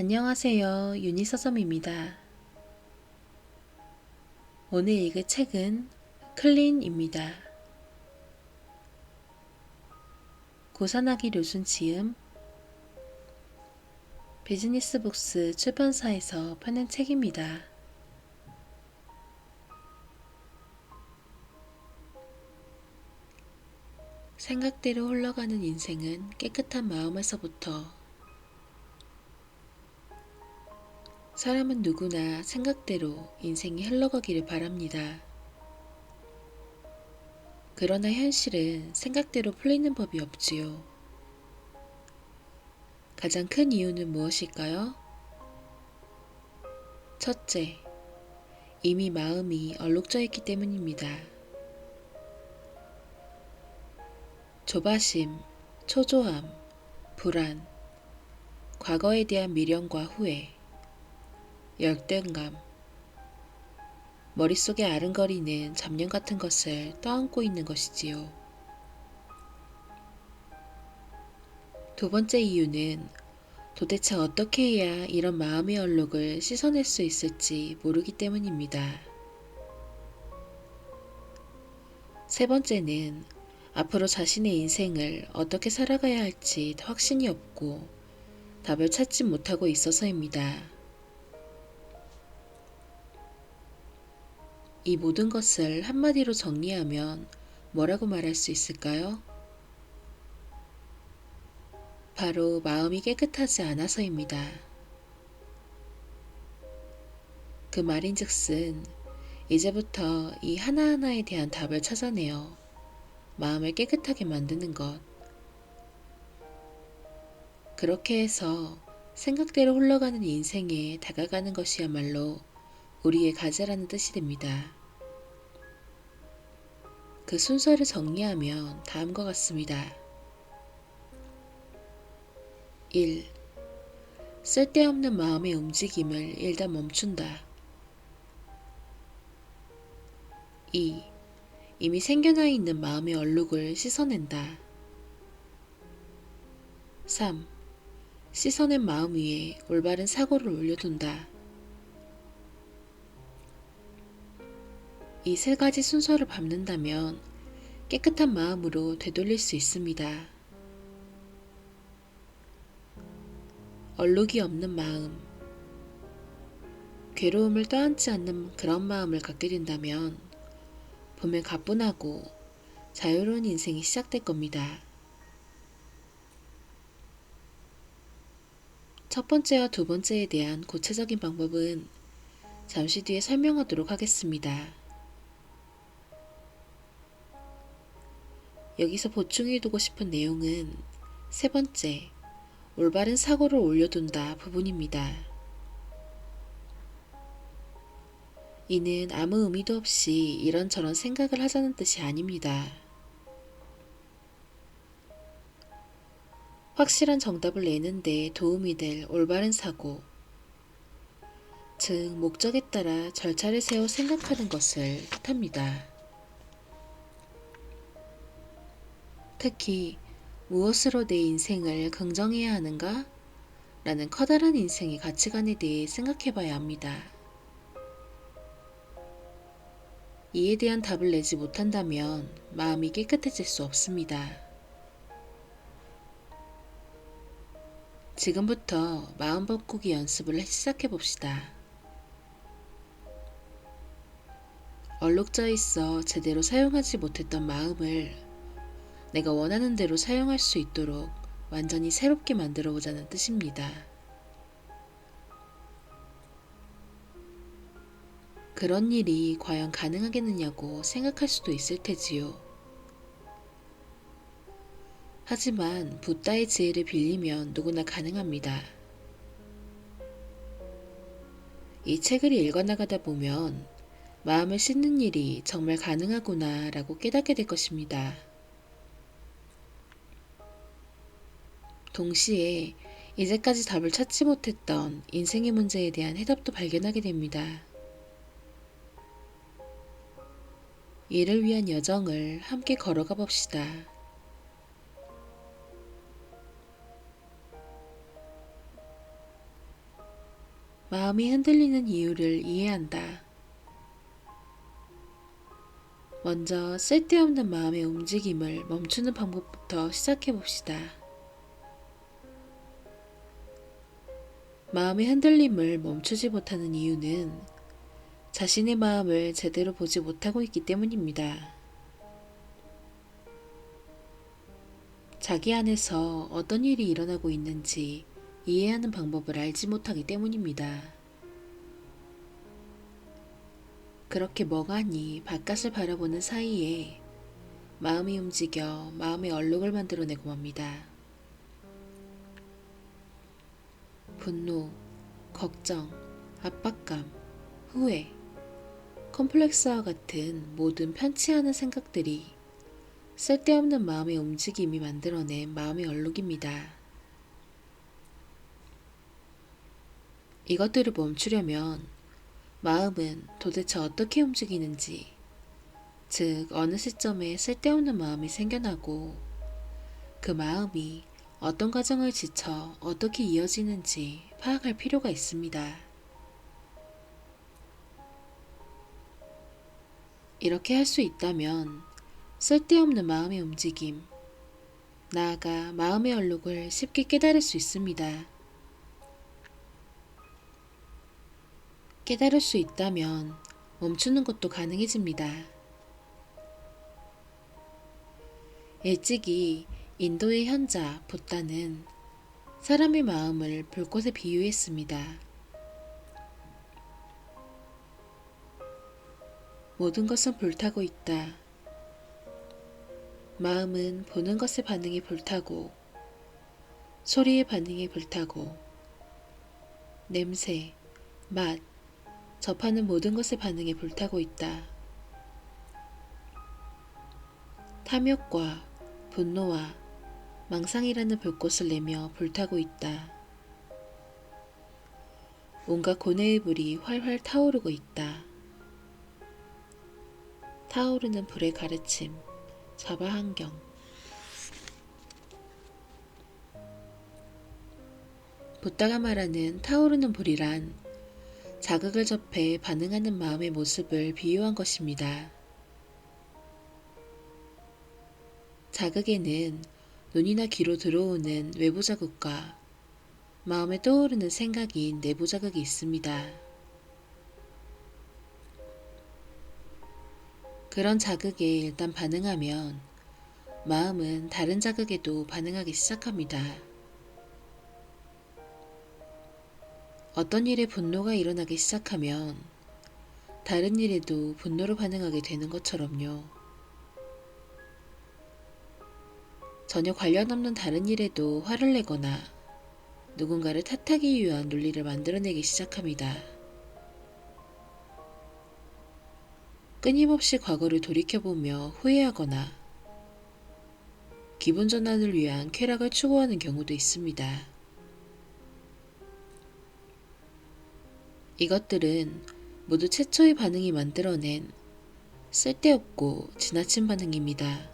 안녕하세요. 유니서점입니다. 오늘 읽을 책은 클린입니다. 고사나기 류순 지음 비즈니스북스 출판사에서 펴낸 책입니다. 생각대로 흘러가는 인생은 깨끗한 마음에서부터. 사람은 누구나 생각대로 인생이 흘러가기를 바랍니다. 그러나 현실은 생각대로 풀리는 법이 없지요. 가장 큰 이유는 무엇일까요? 첫째, 이미 마음이 얼룩져 있기 때문입니다. 조바심, 초조함, 불안, 과거에 대한 미련과 후회, 열등감, 머릿속에 아른거리는 잡념 같은 것을 떠안고 있는 것이지요. 두 번째 이유는 도대체 어떻게 해야 이런 마음의 얼룩을 씻어낼 수 있을지 모르기 때문입니다. 세 번째는 앞으로 자신의 인생을 어떻게 살아가야 할지 확신이 없고 답을 찾지 못하고 있어서입니다. 이 모든 것을 한마디로 정리하면 뭐라고 말할 수 있을까요? 바로 마음이 깨끗하지 않아서입니다. 그 말인즉슨 이제부터 이 하나하나에 대한 답을 찾아내어 마음을 깨끗하게 만드는 것. 그렇게 해서 생각대로 흘러가는 인생에 다가가는 것이야말로 우리의 과제라는 뜻이 됩니다. 그 순서를 정리하면 다음과 같습니다. 1. 쓸데없는 마음의 움직임을 일단 멈춘다. 2. 이미 생겨나 있는 마음의 얼룩을 씻어낸다. 3. 씻어낸 마음 위에 올바른 사고를 올려둔다. 이 세 가지 순서를 밟는다면 깨끗한 마음으로 되돌릴 수 있습니다. 얼룩이 없는 마음, 괴로움을 떠안지 않는 그런 마음을 갖게 된다면 보면 가뿐하고 자유로운 인생이 시작될 겁니다. 첫 번째와 두 번째에 대한 구체적인 방법은 잠시 뒤에 설명하도록 하겠습니다. 여기서 보충해두고 싶은 내용은 세 번째, 올바른 사고를 올려둔다 부분입니다. 이는 아무 의미도 없이 이런저런 생각을 하자는 뜻이 아닙니다. 확실한 정답을 내는데 도움이 될 올바른 사고, 즉 목적에 따라 절차를 세워 생각하는 것을 뜻합니다. 특히 무엇으로 내 인생을 긍정해야 하는가? 라는 커다란 인생의 가치관에 대해 생각해 봐야 합니다. 이에 대한 답을 내지 못한다면 마음이 깨끗해질 수 없습니다. 지금부터 마음 바꾸기 연습을 시작해 봅시다. 얼룩져 있어 제대로 사용하지 못했던 마음을 내가 원하는 대로 사용할 수 있도록 완전히 새롭게 만들어 보자는 뜻입니다. 그런 일이 과연 가능하겠느냐고 생각할 수도 있을 테지요. 하지만 붓다의 지혜를 빌리면 누구나 가능합니다. 이 책을 읽어나가다 보면 마음을 씻는 일이 정말 가능하구나 라고 깨닫게 될 것입니다. 동시에 이제까지 답을 찾지 못했던 인생의 문제에 대한 해답도 발견하게 됩니다. 이를 위한 여정을 함께 걸어가 봅시다. 마음이 흔들리는 이유를 이해한다. 먼저 쓸데없는 마음의 움직임을 멈추는 방법부터 시작해 봅시다. 마음의 흔들림을 멈추지 못하는 이유는 자신의 마음을 제대로 보지 못하고 있기 때문입니다. 자기 안에서 어떤 일이 일어나고 있는지 이해하는 방법을 알지 못하기 때문입니다. 그렇게 멍하니 바깥을 바라보는 사이에 마음이 움직여 마음의 얼룩을 만들어내고 맙니다. 분노, 걱정, 압박감, 후회, 컴플렉스와 같은 모든 편치 않은 생각들이 쓸데없는 마음의 움직임이 만들어낸 마음의 얼룩입니다. 이것들을 멈추려면 마음은 도대체 어떻게 움직이는지, 즉 어느 시점에 쓸데없는 마음이 생겨나고 그 마음이 어떤 과정을 지쳐 어떻게 이어지는지 파악할 필요가 있습니다. 이렇게 할 수 있다면 쓸데없는 마음의 움직임, 나아가 마음의 얼룩을 쉽게 깨달을 수 있습니다. 깨달을 수 있다면 멈추는 것도 가능해집니다. 일찍이 인도의 현자 붓다는 사람의 마음을 불꽃에 비유했습니다. 모든 것은 불타고 있다. 마음은 보는 것의 반응에 불타고, 소리의 반응에 불타고, 냄새, 맛, 접하는 모든 것의 반응에 불타고 있다. 탐욕과 분노와 망상이라는 불꽃을 내며 불타고 있다. 온갖 고뇌의 불이 활활 타오르고 있다. 타오르는 불의 가르침, 자바한경. 붓다가 말하는 타오르는 불이란 자극을 접해 반응하는 마음의 모습을 비유한 것입니다. 자극에는 눈이나 귀로 들어오는 외부 자극과 마음에 떠오르는 생각인 내부 자극이 있습니다. 그런 자극에 일단 반응하면 마음은 다른 자극에도 반응하기 시작합니다. 어떤 일에 분노가 일어나기 시작하면 다른 일에도 분노로 반응하게 되는 것처럼요. 전혀 관련 없는 다른 일에도 화를 내거나 누군가를 탓하기 위한 논리를 만들어내기 시작합니다. 끊임없이 과거를 돌이켜보며 후회하거나 기분 전환을 위한 쾌락을 추구하는 경우도 있습니다. 이것들은 모두 최초의 반응이 만들어낸 쓸데없고 지나친 반응입니다.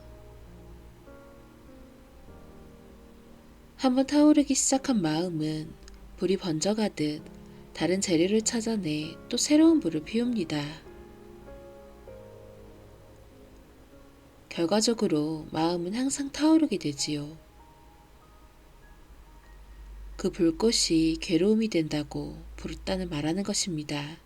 한번 타오르기 시작한 마음은 불이 번져가듯 다른 재료를 찾아내 또 새로운 불을 피웁니다. 결과적으로 마음은 항상 타오르게 되지요. 그 불꽃이 괴로움이 된다고 부르다는 말하는 것입니다.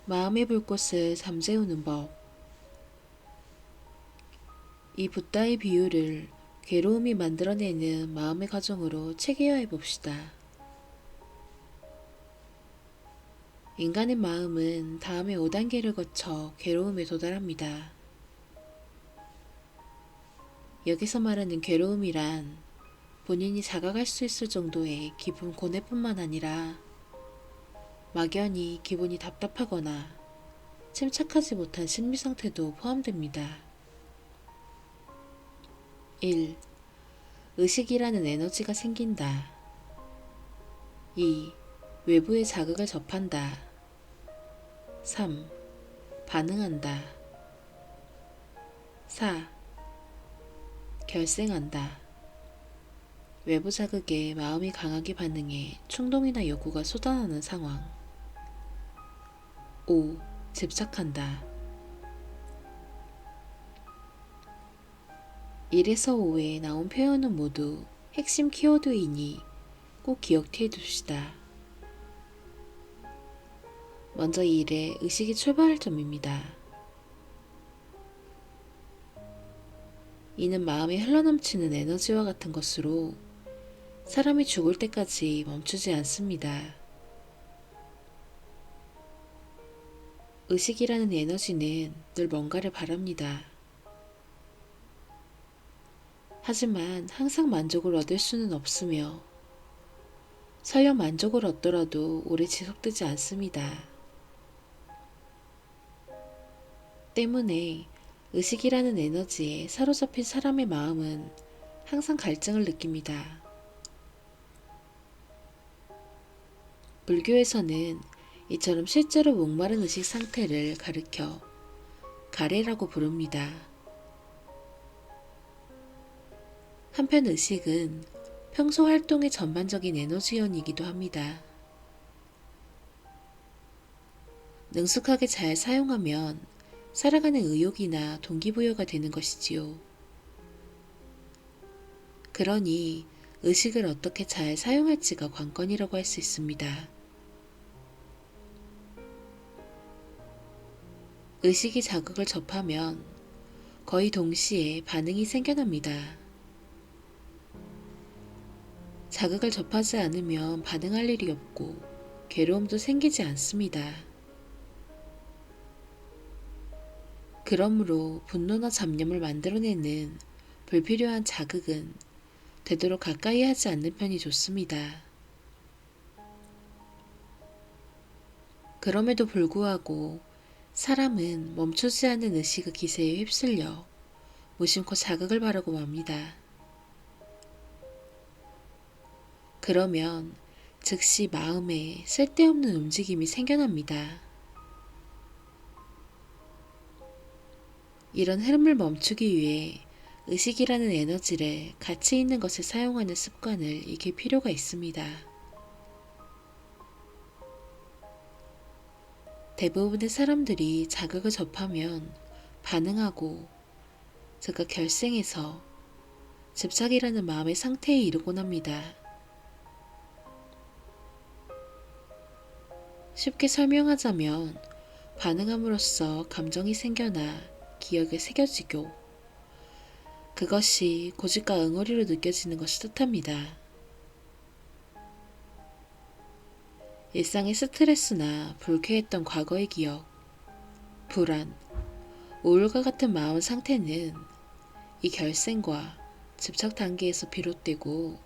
마음의 불꽃을 잠재우는 법. 이 붓다의 비유를 괴로움이 만들어내는 마음의 과정으로 체계화해 봅시다. 인간의 마음은 다음의 5단계를 거쳐 괴로움에 도달합니다. 여기서 말하는 괴로움이란 본인이 자각할 수 있을 정도의 기분 고뇌뿐만 아니라 막연히 기분이 답답하거나 침착하지 못한 심리 상태도 포함됩니다. 1. 의식이라는 에너지가 생긴다. 2. 외부의 자극을 접한다. 3. 반응한다. 4. 결생한다. 외부 자극에 마음이 강하게 반응해 충동이나 욕구가 쏟아나는 상황. 5. 집착한다. 1에서 5에 나온 표현은 모두 핵심 키워드이니 꼭 기억해 둡시다. 먼저 1의 의식이 출발할 점입니다. 이는 마음에 흘러넘치는 에너지와 같은 것으로 사람이 죽을 때까지 멈추지 않습니다. 의식이라는 에너지는 늘 뭔가를 바랍니다. 하지만 항상 만족을 얻을 수는 없으며 설령 만족을 얻더라도 오래 지속되지 않습니다. 때문에 의식이라는 에너지에 사로잡힌 사람의 마음은 항상 갈증을 느낍니다. 불교에서는 이처럼 실제로 목마른 의식 상태를 가리켜 가래라고 부릅니다. 한편 의식은 평소 활동의 전반적인 에너지원이기도 합니다. 능숙하게 잘 사용하면 살아가는 의욕이나 동기부여가 되는 것이지요. 그러니 의식을 어떻게 잘 사용할지가 관건이라고 할 수 있습니다. 의식이 자극을 접하면 거의 동시에 반응이 생겨납니다. 자극을 접하지 않으면 반응할 일이 없고 괴로움도 생기지 않습니다. 그러므로 분노나 잡념을 만들어내는 불필요한 자극은 되도록 가까이 하지 않는 편이 좋습니다. 그럼에도 불구하고 사람은 멈추지 않는 의식의 기세에 휩쓸려 무심코 자극을 바라고 맙니다. 그러면 즉시 마음에 쓸데없는 움직임이 생겨납니다. 이런 흐름을 멈추기 위해 의식이라는 에너지를 가치 있는 것에 사용하는 습관을 익힐 필요가 있습니다. 대부분의 사람들이 자극을 접하면 반응하고 즉각 결생해서 집착이라는 마음의 상태에 이르곤 합니다. 쉽게 설명하자면 반응함으로써 감정이 생겨나 기억에 새겨지고 그것이 고집과 응어리로 느껴지는 것이 뜻합니다. 일상의 스트레스나 불쾌했던 과거의 기억, 불안, 우울과 같은 마음 상태는 이 결생과 집착 단계에서 비롯되고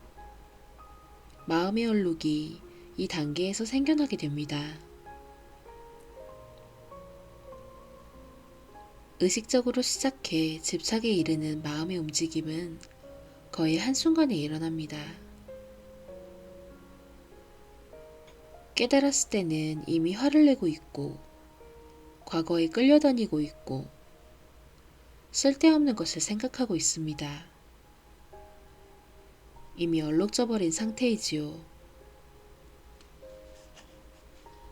마음의 얼룩이 이 단계에서 생겨나게 됩니다. 의식적으로 시작해 집착에 이르는 마음의 움직임은 거의 한순간에 일어납니다. 깨달았을 때는 이미 화를 내고 있고 과거에 끌려다니고 있고 쓸데없는 것을 생각하고 있습니다. 이미 얼룩져버린 상태이지요.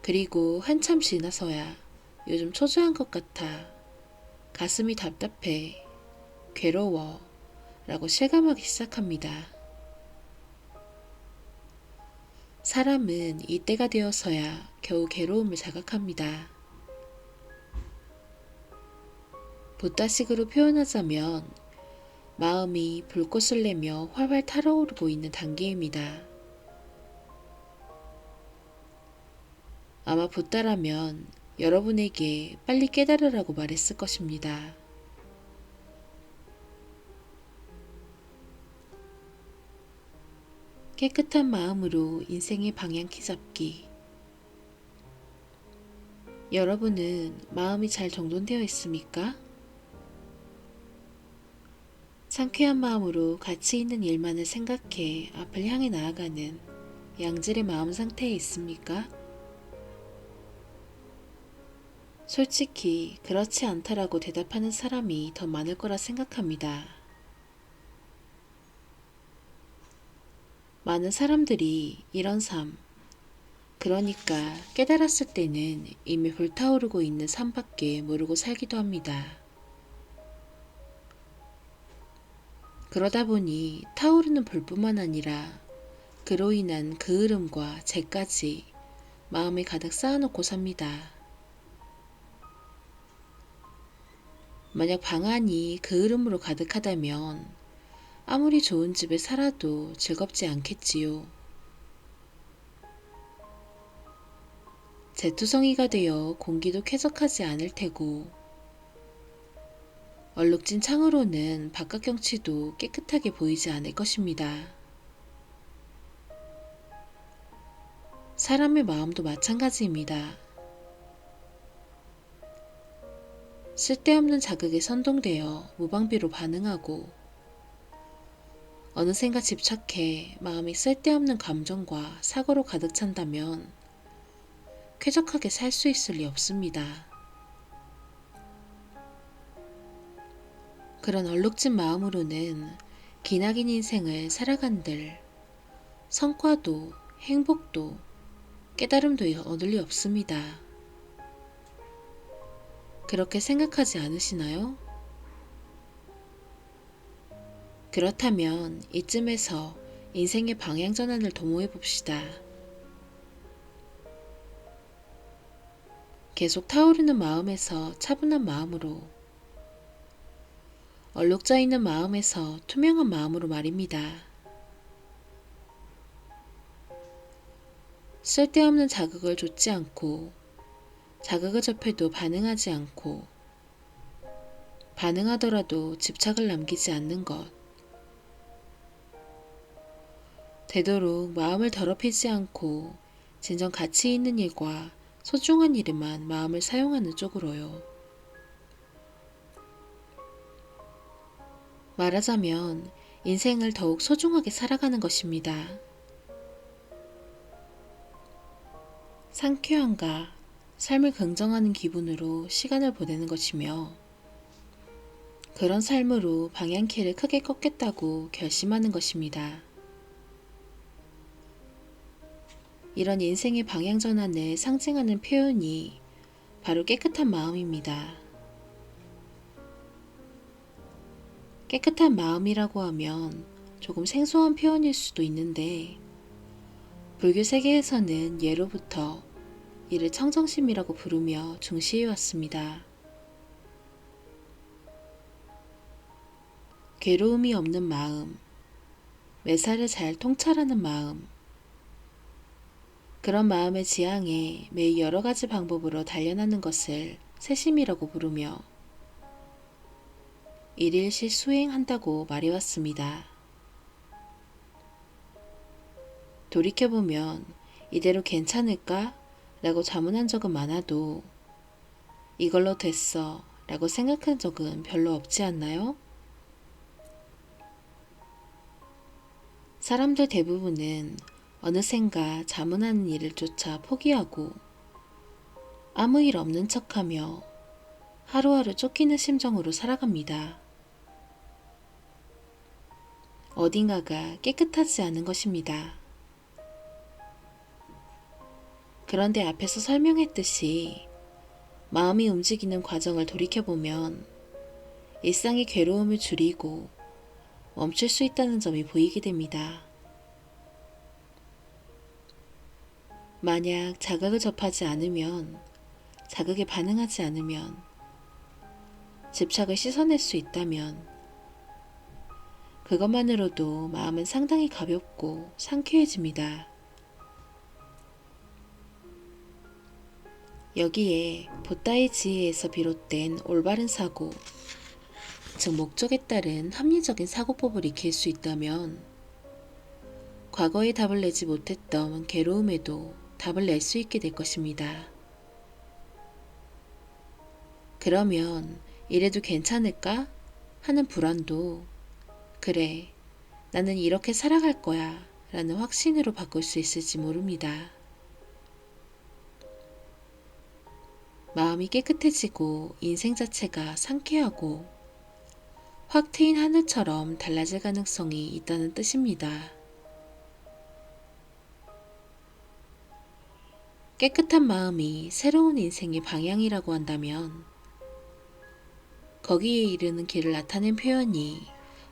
그리고 한참 지나서야 요즘 초조한 것 같아, 가슴이 답답해, 괴로워 라고 실감하기 시작합니다. 사람은 이때가 되어서야 겨우 괴로움을 자각합니다. 붓다식으로 표현하자면 마음이 불꽃을 내며 활활 타오르고 있는 단계입니다. 아마 붓다라면 여러분에게 빨리 깨달으라고 말했을 것입니다. 깨끗한 마음으로 인생의 방향키 잡기. 여러분은 마음이 잘 정돈되어 있습니까? 상쾌한 마음으로 가치 있는 일만을 생각해 앞을 향해 나아가는 양질의 마음 상태에 있습니까? 솔직히 그렇지 않다라고 대답하는 사람이 더 많을 거라 생각합니다. 많은 사람들이 이런 삶, 그러니까 깨달았을 때는 이미 불타오르고 있는 삶밖에 모르고 살기도 합니다. 그러다 보니 타오르는 불뿐만 아니라 그로 인한 게으름과 죄까지 마음에 가득 쌓아놓고 삽니다. 만약 방 안이 게으름으로 가득하다면 아무리 좋은 집에 살아도 즐겁지 않겠지요. 재투성이가 되어 공기도 쾌적하지 않을 테고 얼룩진 창으로는 바깥 경치도 깨끗하게 보이지 않을 것입니다. 사람의 마음도 마찬가지입니다. 쓸데없는 자극에 선동되어 무방비로 반응하고 어느샌가 집착해 마음이 쓸데없는 감정과 사고로 가득 찬다면 쾌적하게 살 수 있을 리 없습니다. 그런 얼룩진 마음으로는 기나긴 인생을 살아간들 성과도 행복도 깨달음도 얻을 리 없습니다. 그렇게 생각하지 않으시나요? 그렇다면 이쯤에서 인생의 방향 전환을 도모해 봅시다. 계속 타오르는 마음에서 차분한 마음으로, 얼룩져 있는 마음에서 투명한 마음으로 말입니다. 쓸데없는 자극을 줬지 않고 자극을 접해도 반응하지 않고 반응하더라도 집착을 남기지 않는 것. 되도록 마음을 더럽히지 않고 진정 가치 있는 일과 소중한 일에만 마음을 사용하는 쪽으로요. 말하자면 인생을 더욱 소중하게 살아가는 것입니다. 상쾌함과 삶을 긍정하는 기분으로 시간을 보내는 것이며 그런 삶으로 방향키를 크게 꺾겠다고 결심하는 것입니다. 이런 인생의 방향 전환을 상징하는 표현이 바로 깨끗한 마음입니다. 깨끗한 마음이라고 하면 조금 생소한 표현일 수도 있는데 불교 세계에서는 예로부터 이를 청정심이라고 부르며 중시해왔습니다. 괴로움이 없는 마음, 매사를 잘 통찰하는 마음, 그런 마음의 지향에 매일 여러 가지 방법으로 단련하는 것을 세심이라고 부르며 일일시 수행한다고 말해왔습니다. 돌이켜보면 이대로 괜찮을까? 라고 자문한 적은 많아도 이걸로 됐어 라고 생각한 적은 별로 없지 않나요? 사람들 대부분은 어느샌가 자문하는 일을 쫓아 포기하고 아무 일 없는 척하며 하루하루 쫓기는 심정으로 살아갑니다. 어딘가가 깨끗하지 않은 것입니다. 그런데 앞에서 설명했듯이 마음이 움직이는 과정을 돌이켜보면 일상의 괴로움을 줄이고 멈출 수 있다는 점이 보이게 됩니다. 만약 자극을 접하지 않으면, 자극에 반응하지 않으면, 집착을 씻어낼 수 있다면 그것만으로도 마음은 상당히 가볍고 상쾌해집니다. 여기에 붓다의 지혜에서 비롯된 올바른 사고, 즉 목적에 따른 합리적인 사고법을 익힐 수 있다면 과거에 답을 내지 못했던 괴로움에도 답을 낼 수 있게 될 것입니다. 그러면 이래도 괜찮을까? 하는 불안도 그래, 나는 이렇게 살아갈 거야 라는 확신으로 바꿀 수 있을지 모릅니다. 마음이 깨끗해지고 인생 자체가 상쾌하고 확 트인 하늘처럼 달라질 가능성이 있다는 뜻입니다. 깨끗한 마음이 새로운 인생의 방향이라고 한다면 거기에 이르는 길을 나타낸 표현이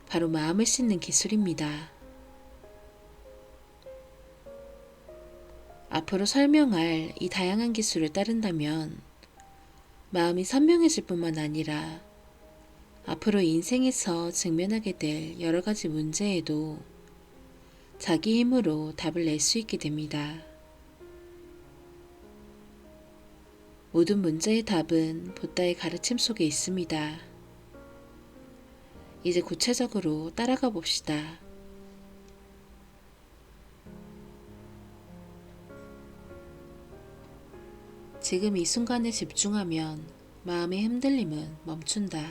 바로 마음을 씻는 기술입니다. 앞으로 설명할 이 다양한 기술을 따른다면 마음이 선명해질 뿐만 아니라 앞으로 인생에서 직면하게 될 여러 가지 문제에도 자기 힘으로 답을 낼 수 있게 됩니다. 모든 문제의 답은 붓다의 가르침 속에 있습니다. 이제 구체적으로 따라가 봅시다. 지금 이 순간에 집중하면 마음의 흔들림은 멈춘다.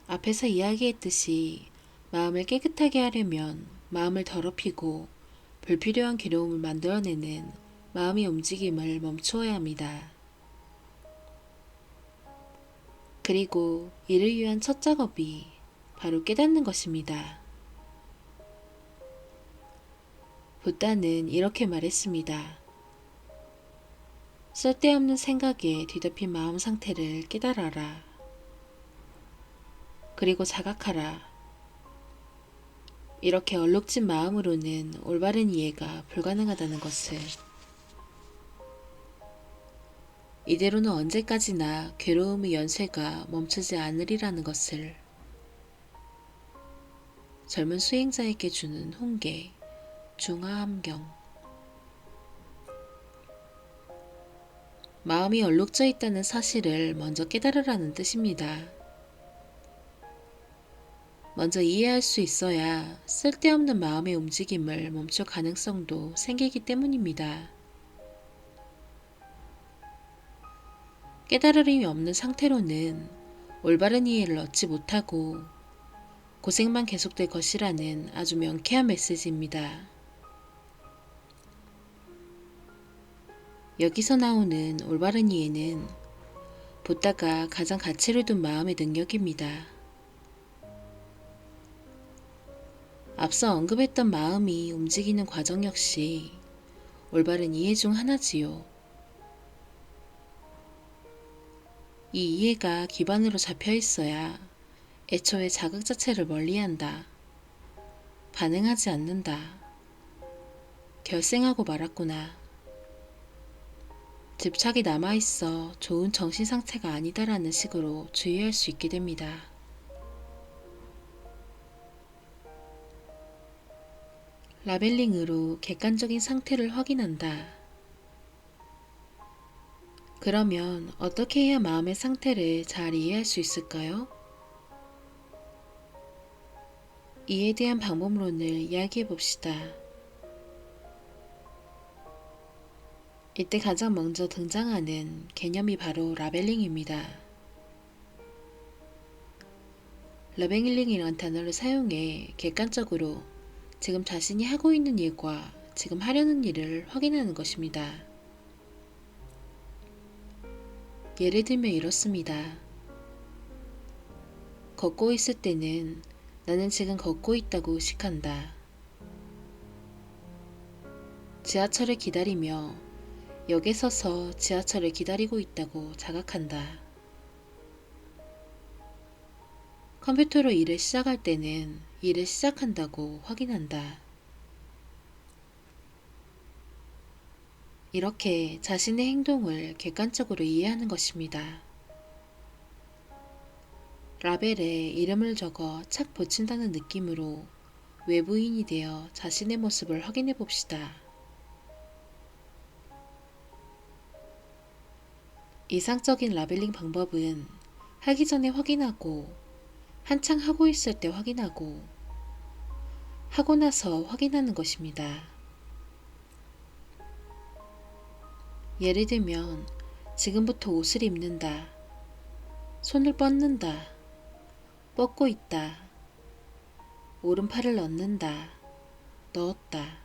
앞에서 이야기했듯이 마음을 깨끗하게 하려면 마음을 더럽히고 불필요한 괴로움을 만들어내는 마음의 움직임을 멈추어야 합니다. 그리고 이를 위한 첫 작업이 바로 깨닫는 것입니다. 붓다는 이렇게 말했습니다. 쓸데없는 생각에 뒤덮인 마음 상태를 깨달아라. 그리고 자각하라. 이렇게 얼룩진 마음으로는 올바른 이해가 불가능하다는 것을. 이대로는 언제까지나 괴로움의 연쇄가 멈추지 않으리라는 것을. 젊은 수행자에게 주는 훈계, 중화함경. 마음이 얼룩져 있다는 사실을 먼저 깨달으라는 뜻입니다. 먼저 이해할 수 있어야 쓸데없는 마음의 움직임을 멈출 가능성도 생기기 때문입니다. 깨달음이 없는 상태로는 올바른 이해를 얻지 못하고 고생만 계속될 것이라는 아주 명쾌한 메시지입니다. 여기서 나오는 올바른 이해는 붓다가 가장 가치를 둔 마음의 능력입니다. 앞서 언급했던 마음이 움직이는 과정 역시 올바른 이해 중 하나지요. 이 이해가 기반으로 잡혀 있어야 애초에 자극 자체를 멀리한다. 반응하지 않는다. 결생하고 말았구나. 집착이 남아있어 좋은 정신 상태가 아니다라는 식으로 주의할 수 있게 됩니다. 라벨링으로 객관적인 상태를 확인한다. 그러면 어떻게 해야 마음의 상태를 잘 이해할 수 있을까요? 이에 대한 방법론을 이야기해 봅시다. 이때 가장 먼저 등장하는 개념이 바로 라벨링입니다. 라벨링이란 단어를 사용해 객관적으로 지금 자신이 하고 있는 일과 지금 하려는 일을 확인하는 것입니다. 예를 들면 이렇습니다. 걷고 있을 때는 나는 지금 걷고 있다고 의식한다. 지하철을 기다리며 역에 서서 지하철을 기다리고 있다고 자각한다. 컴퓨터로 일을 시작할 때는 일을 시작한다고 확인한다. 이렇게 자신의 행동을 객관적으로 이해하는 것입니다. 라벨에 이름을 적어 착 붙인다는 느낌으로 외부인이 되어 자신의 모습을 확인해 봅시다. 이상적인 라벨링 방법은 하기 전에 확인하고, 한창 하고 있을 때 확인하고, 하고 나서 확인하는 것입니다. 예를 들면 지금부터 옷을 입는다. 손을 뻗는다. 뻗고 있다. 오른팔을 넣는다. 넣었다.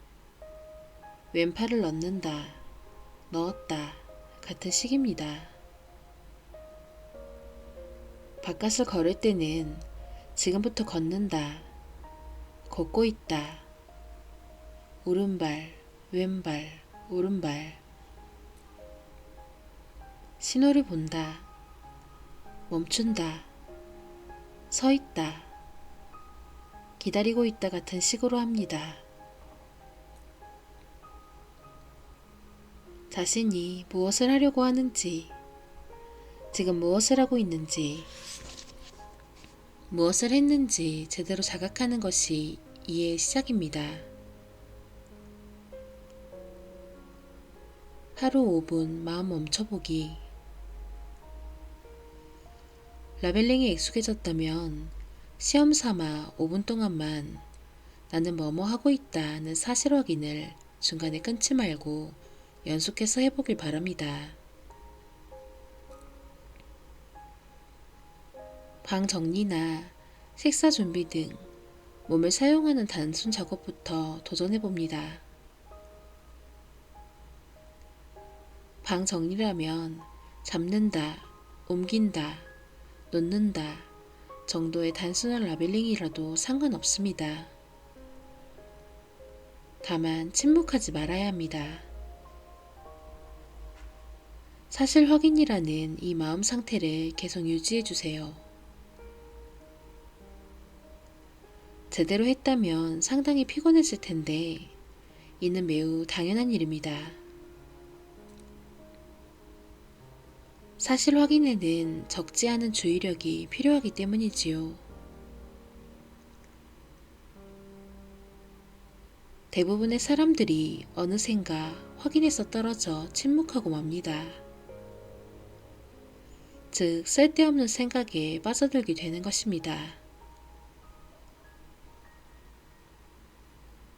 왼팔을 넣는다. 넣었다. 같은 식입니다. 바깥을 걸을 때는 지금부터 걷는다. 걷고 있다. 오른발, 왼발, 오른발. 신호를 본다. 멈춘다. 서 있다. 기다리고 있다 같은 식으로 합니다. 자신이 무엇을 하려고 하는지, 지금 무엇을 하고 있는지, 무엇을 했는지 제대로 자각하는 것이 이해의 시작입니다. 하루 5분 마음 멈춰보기. 라벨링에 익숙해졌다면 시험 삼아 5분 동안만 나는 뭐뭐 하고 있다는 사실 확인을 중간에 끊지 말고 연속해서 해보길 바랍니다. 방 정리나 식사 준비 등 몸을 사용하는 단순 작업부터 도전해봅니다. 방 정리라면 잡는다, 옮긴다, 놓는다 정도의 단순한 라벨링이라도 상관없습니다. 다만 침묵하지 말아야 합니다. 사실 확인이라는 이 마음 상태를 계속 유지해주세요. 제대로 했다면 상당히 피곤했을 텐데 이는 매우 당연한 일입니다. 사실 확인에는 적지 않은 주의력이 필요하기 때문이지요. 대부분의 사람들이 어느샌가 확인에서 떨어져 침묵하고 맙니다. 즉, 쓸데없는 생각에 빠져들게 되는 것입니다.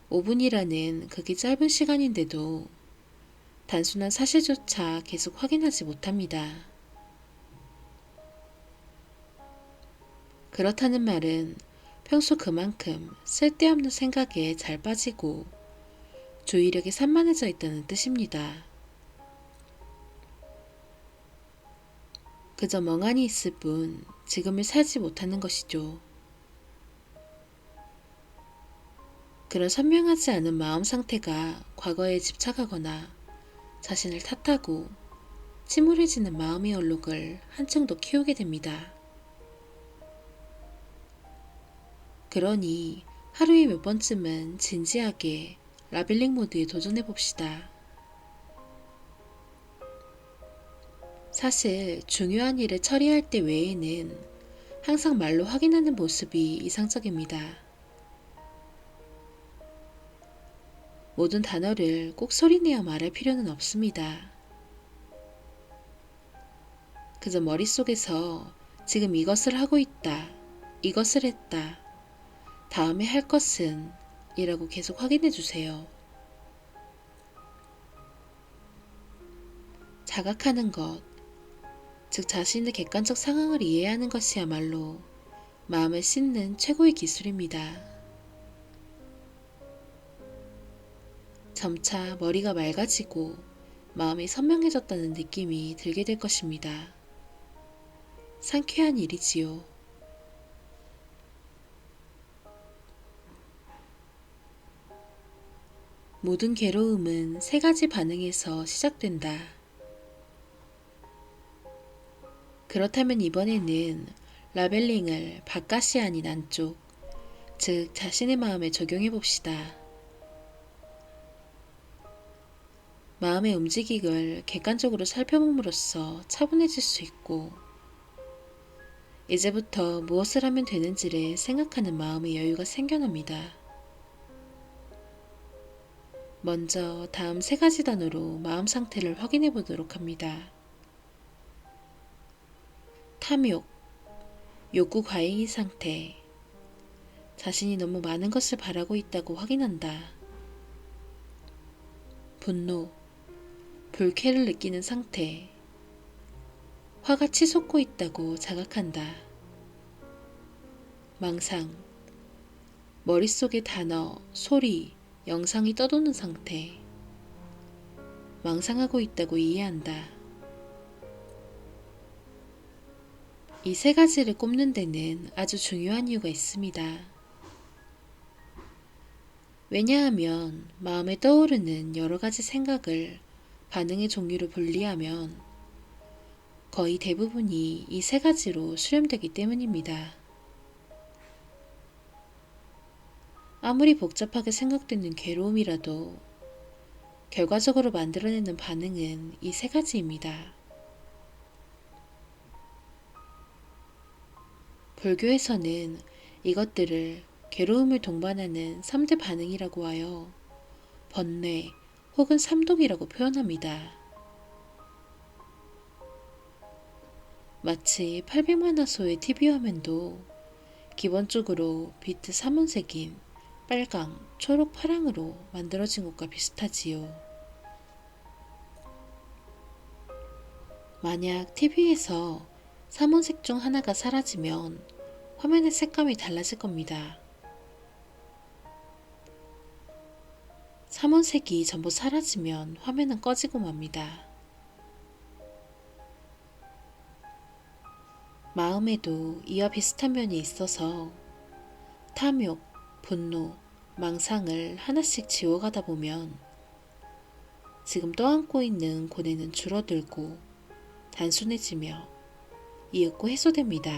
5분이라는 극히 짧은 시간인데도 단순한 사실조차 계속 확인하지 못합니다. 그렇다는 말은 평소 그만큼 쓸데없는 생각에 잘 빠지고 주의력이 산만해져 있다는 뜻입니다. 그저 멍하니 있을 뿐 지금을 살지 못하는 것이죠. 그런 선명하지 않은 마음 상태가 과거에 집착하거나 자신을 탓하고 침울해지는 마음의 얼룩을 한층 더 키우게 됩니다. 그러니 하루에 몇 번쯤은 진지하게 라벨링 모드에 도전해봅시다. 사실 중요한 일을 처리할 때 외에는 항상 말로 확인하는 모습이 이상적입니다. 모든 단어를 꼭 소리내어 말할 필요는 없습니다. 그저 머릿속에서 지금 이것을 하고 있다, 이것을 했다, 다음에 할 것은 이라고 계속 확인해 주세요. 자각하는 것, 즉 자신의 객관적 상황을 이해하는 것이야말로 마음을 씻는 최고의 기술입니다. 점차 머리가 맑아지고 마음이 선명해졌다는 느낌이 들게 될 것입니다. 상쾌한 일이지요. 모든 괴로움은 세 가지 반응에서 시작된다. 그렇다면 이번에는 라벨링을 바깥이 아닌 안쪽, 즉 자신의 마음에 적용해 봅시다. 마음의 움직임을 객관적으로 살펴봄으로써 차분해질 수 있고, 이제부터 무엇을 하면 되는지를 생각하는 마음의 여유가 생겨납니다. 먼저 다음 세 가지 단어로 마음 상태를 확인해 보도록 합니다. 탐욕, 욕구 과잉인 상태, 자신이 너무 많은 것을 바라고 있다고 확인한다. 분노, 불쾌를 느끼는 상태, 화가 치솟고 있다고 자각한다. 망상, 머릿속에 단어, 소리, 영상이 떠도는 상태, 망상하고 있다고 이해한다. 이 세 가지를 꼽는 데는 아주 중요한 이유가 있습니다. 왜냐하면 마음에 떠오르는 여러 가지 생각을 반응의 종류로 분리하면 거의 대부분이 이 세 가지로 수렴되기 때문입니다. 아무리 복잡하게 생각되는 괴로움이라도 결과적으로 만들어내는 반응은 이 세 가지입니다. 불교에서는 이것들을 괴로움을 동반하는 3대 반응이라고 하여 번뇌 혹은 삼독이라고 표현합니다. 마치 800만 화소의 TV 화면도 기본적으로 비트 3원색인 빨강, 초록, 파랑으로 만들어진 것과 비슷하지요. 만약 TV에서 3원색 중 하나가 사라지면 화면의 색감이 달라질 겁니다. 3원색이 전부 사라지면 화면은 꺼지고 맙니다. 마음에도 이와 비슷한 면이 있어서 탐욕, 분노, 망상을 하나씩 지워가다 보면 지금 떠안고 있는 고뇌는 줄어들고 단순해지며 이윽고 해소됩니다.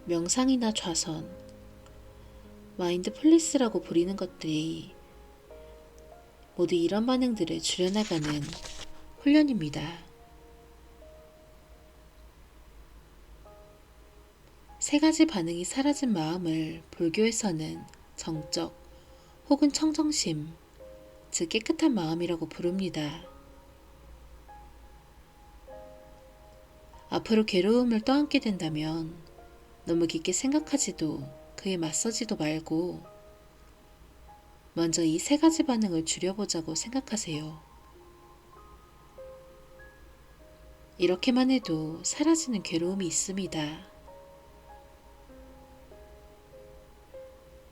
명상이나 좌선, 마인드풀리스라고 부리는 것들이 모두 이런 반응들을 줄여나가는 훈련입니다. 세 가지 반응이 사라진 마음을 불교에서는 정적 혹은 청정심, 즉 깨끗한 마음이라고 부릅니다. 앞으로 괴로움을 떠안게 된다면 너무 깊게 생각하지도 그에 맞서지도 말고 먼저 이 세 가지 반응을 줄여보자고 생각하세요. 이렇게만 해도 사라지는 괴로움이 있습니다.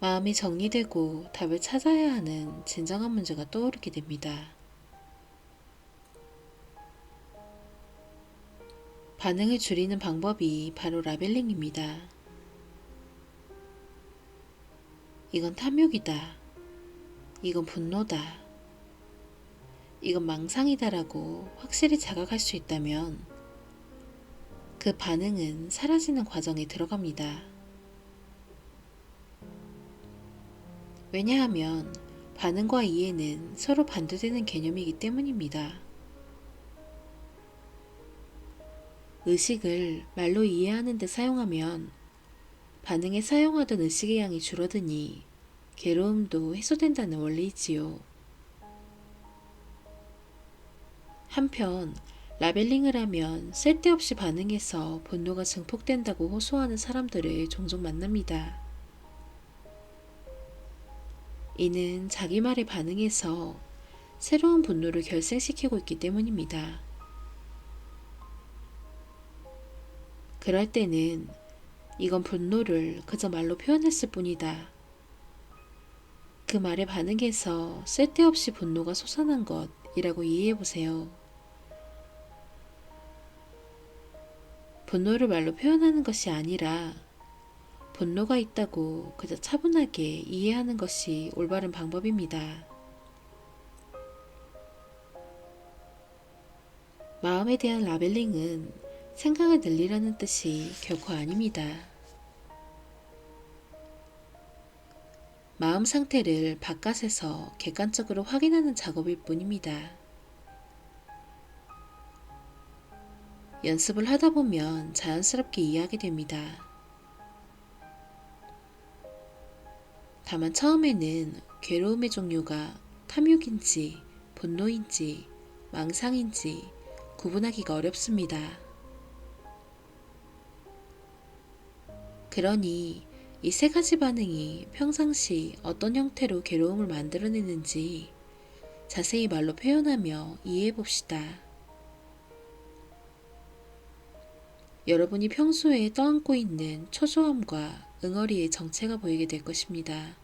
마음이 정리되고 답을 찾아야 하는 진정한 문제가 떠오르게 됩니다. 반응을 줄이는 방법이 바로 라벨링입니다. 이건 탐욕이다. 이건 분노다. 이건 망상이다라고 확실히 자각할 수 있다면 그 반응은 사라지는 과정에 들어갑니다. 왜냐하면 반응과 이해는 서로 반대되는 개념이기 때문입니다. 의식을 말로 이해하는 데 사용하면 반응에 사용하던 의식의 양이 줄어드니 괴로움도 해소된다는 원리이지요. 한편 라벨링을 하면 쓸데없이 반응해서 분노가 증폭된다고 호소하는 사람들을 종종 만납니다. 이는 자기 말에 반응해서 새로운 분노를 결생시키고 있기 때문입니다. 그럴 때는 이건 분노를 그저 말로 표현했을 뿐이다. 그 말에 반응해서 쓸데없이 분노가 솟아난 것이라고 이해해보세요. 분노를 말로 표현하는 것이 아니라 분노가 있다고 그저 차분하게 이해하는 것이 올바른 방법입니다. 마음에 대한 라벨링은 생각을 늘리라는 뜻이 결코 아닙니다. 마음 상태를 바깥에서 객관적으로 확인하는 작업일 뿐입니다. 연습을 하다 보면 자연스럽게 이해하게 됩니다. 다만 처음에는 괴로움의 종류가 탐욕인지 분노인지 망상인지 구분하기가 어렵습니다. 그러니 이 세 가지 반응이 평상시 어떤 형태로 괴로움을 만들어내는지 자세히 말로 표현하며 이해해 봅시다. 여러분이 평소에 떠안고 있는 초조함과 응어리의 정체가 보이게 될 것입니다.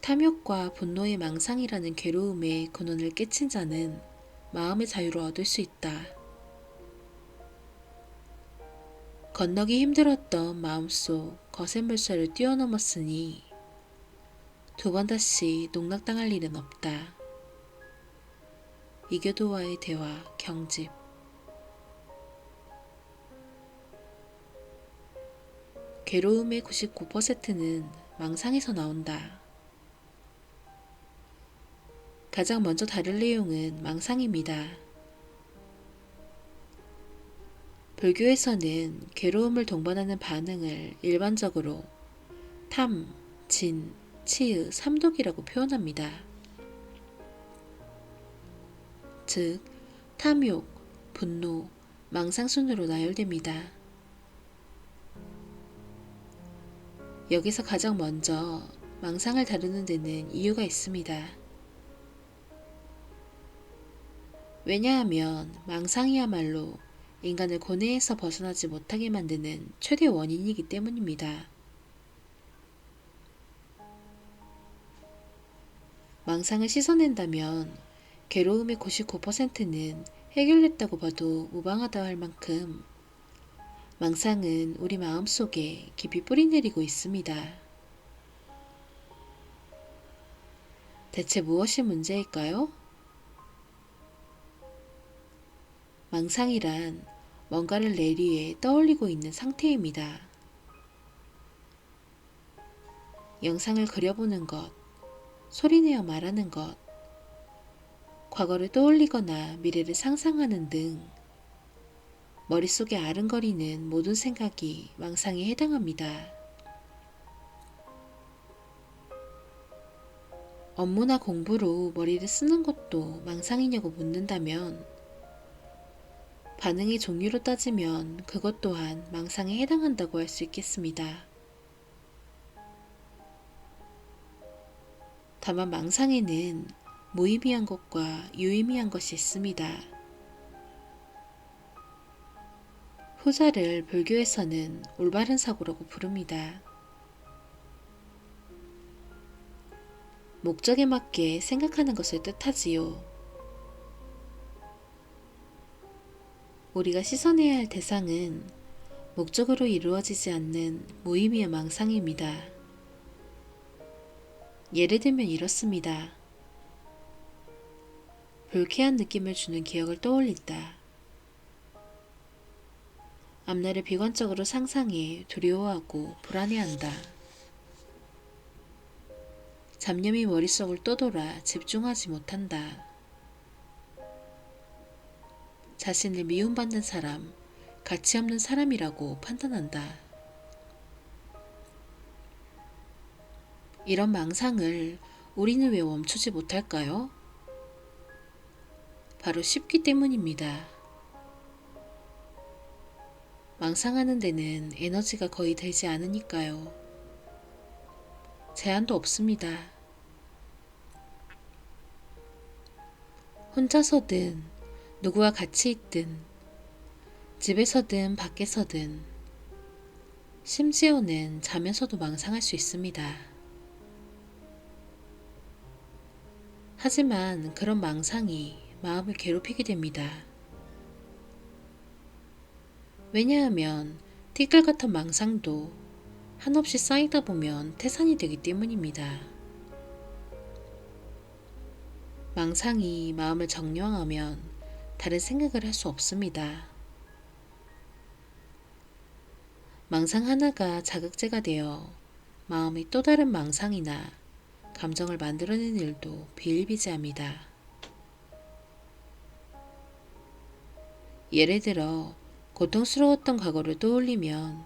탐욕과 분노의 망상이라는 괴로움의 근원을 깨친 자는 마음의 자유를 얻을 수 있다. 건너기 힘들었던 마음속 거센 물살을 뛰어넘었으니 두 번 다시 농락당할 일은 없다. 이교도와의 대화 경집. 괴로움의 99%는 망상에서 나온다. 가장 먼저 다룰 내용은 망상입니다. 불교에서는 괴로움을 동반하는 반응을 일반적으로 탐, 진, 치의, 삼독이라고 표현합니다. 즉, 탐욕, 분노, 망상 순으로 나열됩니다. 여기서 가장 먼저 망상을 다루는 데는 이유가 있습니다. 왜냐하면 망상이야말로 인간을 고뇌에서 벗어나지 못하게 만드는 최대 원인이기 때문입니다. 망상을 씻어낸다면 괴로움의 99%는 해결됐다고 봐도 무방하다 할 만큼 망상은 우리 마음속에 깊이 뿌리내리고 있습니다. 대체 무엇이 문제일까요? 망상이란 뭔가를 내리에 떠올리고 있는 상태입니다. 영상을 그려보는 것, 소리내어 말하는 것, 과거를 떠올리거나 미래를 상상하는 등 머릿속에 아른거리는 모든 생각이 망상에 해당합니다. 업무나 공부로 머리를 쓰는 것도 망상이냐고 묻는다면 반응의 종류로 따지면 그것 또한 망상에 해당한다고 할 수 있겠습니다. 다만 망상에는 무의미한 것과 유의미한 것이 있습니다. 후자를 불교에서는 올바른 사고라고 부릅니다. 목적에 맞게 생각하는 것을 뜻하지요. 우리가 씻어내야 할 대상은 목적으로 이루어지지 않는 무의미한 망상입니다. 예를 들면 이렇습니다. 불쾌한 느낌을 주는 기억을 떠올린다. 앞날을 비관적으로 상상해 두려워하고 불안해한다. 잡념이 머릿속을 떠돌아 집중하지 못한다. 자신을 미움받는 사람, 가치 없는 사람이라고 판단한다. 이런 망상을 우리는 왜 멈추지 못할까요? 바로 쉽기 때문입니다. 망상하는 데는 에너지가 거의 들지 않으니까요. 제한도 없습니다. 혼자서든 누구와 같이 있든 집에서든 밖에서든 심지어는 자면서도 망상할 수 있습니다. 하지만 그런 망상이 마음을 괴롭히게 됩니다. 왜냐하면 티끌 같은 망상도 한없이 쌓이다 보면 태산이 되기 때문입니다. 망상이 마음을 정령하면 다른 생각을 할 수 없습니다. 망상 하나가 자극제가 되어 마음이 또 다른 망상이나 감정을 만들어내는 일도 비일비재합니다. 예를 들어 고통스러웠던 과거를 떠올리면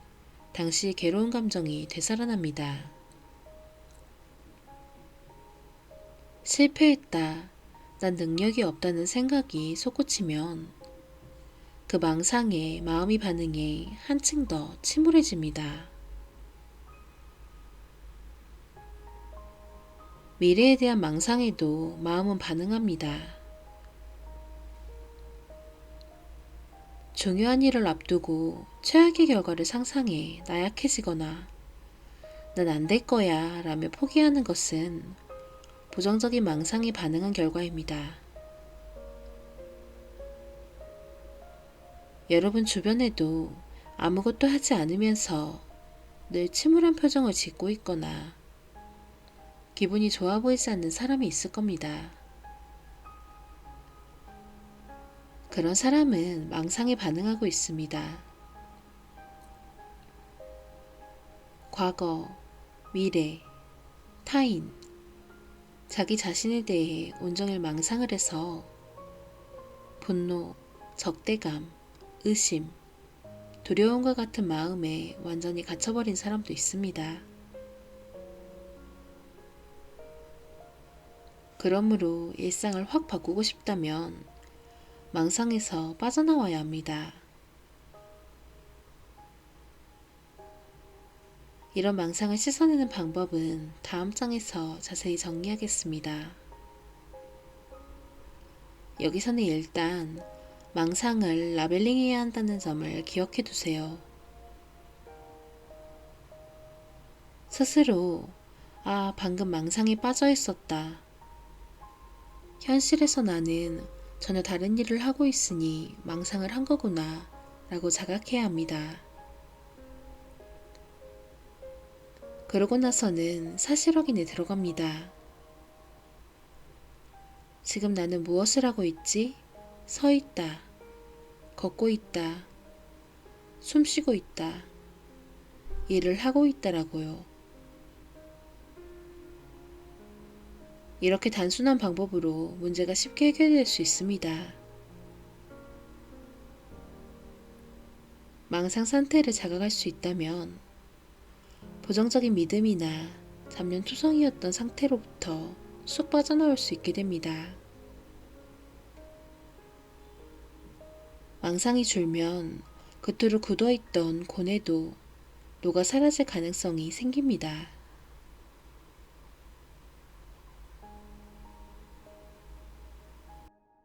당시의 괴로운 감정이 되살아납니다. 실패했다, 난 능력이 없다는 생각이 솟구치면 그 망상에 마음이 반응해 한층 더 침울해집니다. 미래에 대한 망상에도 마음은 반응합니다. 중요한 일을 앞두고 최악의 결과를 상상해 나약해지거나 난 안 될 거야 라며 포기하는 것은 부정적인 망상이 반응한 결과입니다. 여러분 주변에도 아무것도 하지 않으면서 늘 침울한 표정을 짓고 있거나 기분이 좋아 보이지 않는 사람이 있을 겁니다. 그런 사람은 망상에 반응하고 있습니다. 과거, 미래, 타인, 자기 자신에 대해 온종일 망상을 해서 분노, 적대감, 의심, 두려움과 같은 마음에 완전히 갇혀버린 사람도 있습니다. 그러므로 일상을 확 바꾸고 싶다면 망상에서 빠져나와야 합니다. 이런 망상을 씻어내는 방법은 다음 장에서 자세히 정리하겠습니다. 여기서는 일단 망상을 라벨링해야 한다는 점을 기억해 두세요. 스스로 방금 망상에 빠져 있었다. 현실에서 나는 전혀 다른 일을 하고 있으니 망상을 한 거구나 라고 자각해야 합니다. 그러고 나서는 사실 확인에 들어갑니다. 지금 나는 무엇을 하고 있지? 서 있다. 걷고 있다. 숨 쉬고 있다. 일을 하고 있다라고요. 이렇게 단순한 방법으로 문제가 쉽게 해결될 수 있습니다. 망상 상태를 자각할 수 있다면 부정적인 믿음이나 잡념 투성이었던 상태로부터 쑥 빠져나올 수 있게 됩니다. 망상이 줄면 겉으로 굳어있던 고뇌도 녹아 사라질 가능성이 생깁니다.